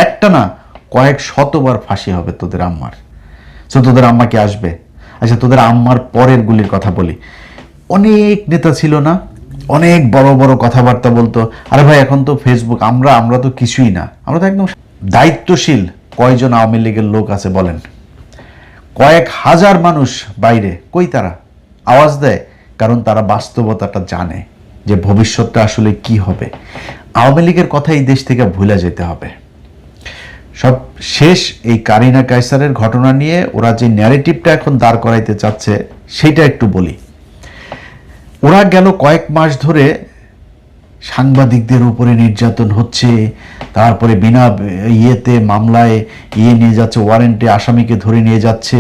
একটা না, কয়েক শতবার ফাঁসি হবে তোদের আম্মার। তো তোদের আম্মা কি আসবে? আচ্ছা, তোদের আম্মার পরের গুলির কথা বলি। অনেক নেতা ছিল না, অনেক বড় বড় কথাবার্তা বলতো। আরে ভাই, এখন তো ফেসবুক, আমরা তো কিছুই না, আমরা তো একদম দায়িত্বশীল। কয়জন আওয়ামী লীগের লোক আছে বলেন? কয়েক হাজার মানুষ বাইরে, কই তারা? আওয়াজ দেয় কারণ তারা বাস্তবতাটা জানে যে ভবিষ্যৎটা আসলে কি হবে। আওয়ামী লীগের কথা এই দেশ থেকে ভুলে যেতে হবে। সব শেষ এই কারিনা কায়সারের ঘটনা নিয়ে ওরা যে ন্যারেটিভটা এখন দাঁড় করাইতে চাচ্ছে সেটা একটু বলি। ওরা গেল কয়েক মাস ধরে সাংবাদিকদের উপরে নির্যাতন হচ্ছে, তারপরে বিনা ইয়েতে মামলায় নিয়ে যাচ্ছে, ওয়ারেন্টে আসামিকে ধরে নিয়ে যাচ্ছে।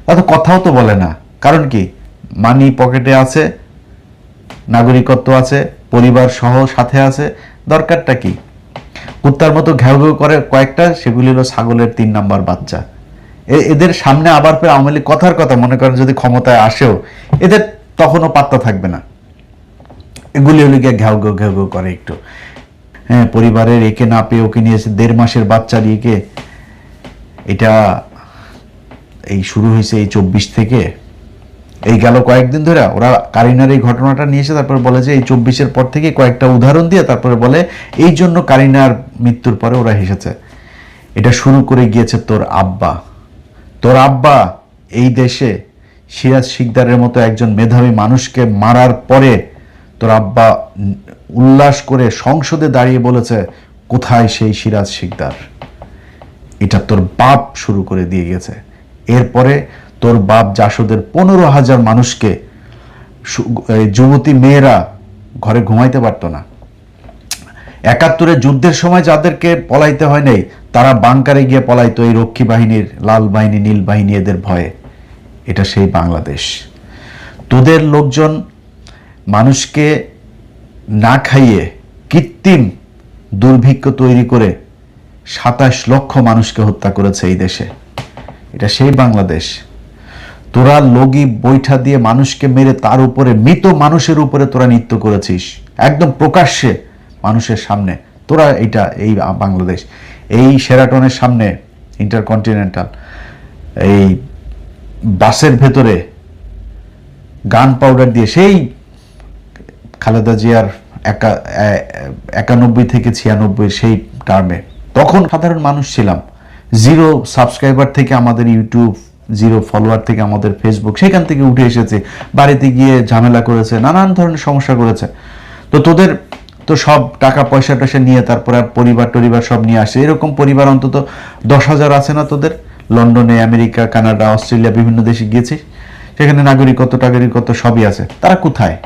তাতে কথাও তো বলে না। কারণ কি? মানি পকেটে আছে, নাগরিকত্ব আছে, পরিবার সহ সাথে আছে, দরকারটা কি? কুত্তার মতো ঘেউ ঘেউ করে কয়েকটা, সেগুলি হলো ছাগলের 3 নাম্বার বাচ্চা। এদের সামনে আবার ফের আওয়ামী লীগ কথার কথা মনে করেন যদি ক্ষমতায় আসেও, এদের তখনও পাত্তা থাকবে না। এগুলি হলে গিয়ে ঘেউ ঘেউ ঘেউ ঘেউ করে একটু। হ্যাঁ, পরিবারের একে না পেয়ে ওকে নিয়েছে, 1.5 মাসের বাচ্চা নিয়ে। এটা এই শুরু হয়েছে এই 24 থেকে, এই গেল কয়েকদিন ধরে ওরা কারিনার এই ঘটনাটা নিয়ে এসে তারপরে বলে যে এই 24-এর পর থেকে কয়েকটা উদাহরণ দিয়ে তারপরে বলে এই জন্য কারিনার মৃত্যুর পরে ওরা হেসেছে। এটা শুরু করে গিয়েছে তোর আব্বা। তোর আব্বা এই দেশে সিরাজ শিকদারের মতো একজন মেধাবী মানুষকে মারার পরে তোর আব্বা উল্লাস করে সংসদে দাঁড়িয়ে বলেছে, কোথায় সেই সিরাজ শিকদার? এটা তোর বাপ শুরু করে দিয়ে গেছে। এরপরে তোর বাপ জাসদের 15,000 মানুষকে, যুবতী মেয়েরা ঘরে ঘুমাইতে পারতো না। 71-এর যুদ্ধের সময় যাদেরকে পলাইতে হয় নাই, তারা বাংকারে গিয়ে পলাইতো এই রক্ষী বাহিনীর, লাল বাহিনী, নীল বাহিনী এদের ভয়ে। এটা সেই বাংলাদেশ। তোদের লোকজন মানুষকে না খাইয়ে কৃত্রিম দুর্ভিক্ষ তৈরি করে 27 লক্ষ মানুষকে হত্যা করেছে এই দেশে। এটা সেই বাংলাদেশ। তোরা লগি বৈঠা দিয়ে মানুষকে মেরে তার উপরে, মৃত মানুষের উপরে তোরা নৃত্য করেছিস একদম প্রকাশ্যে মানুষের সামনে। তোরা এই বাংলাদেশ। এই শেরাটনের সামনে ইন্টারকন্টিনেন্টাল এই বাসের ভেতরে গান পাউডার দিয়ে, সেই খালেদা জিয়ার 91 থেকে 96 সেই টার্মে, তখন সাধারণ মানুষ ছিলাম। 0 সাবস্ক্রাইবার থেকে আমাদের ইউটিউব, 0 ফলোয়ার থেকে আমাদের ফেসবুক, সেখান থেকে উঠে এসেছে। বাড়িতে গিয়ে ঝামেলা করেছে, নানান ধরনের সমস্যা করেছে। তো তোদের তো সব টাকা পয়সা টয়সা নিয়ে তারপরে পরিবার সব নিয়ে আসে। এরকম পরিবার অন্তত 10,000 আছে না তোদের? লন্ডনে, আমেরিকা, কানাডা, অস্ট্রেলিয়া, বিভিন্ন দেশে গিয়েছিস, সেখানে নাগরিকত্ব সবই আছে। তারা কোথায়?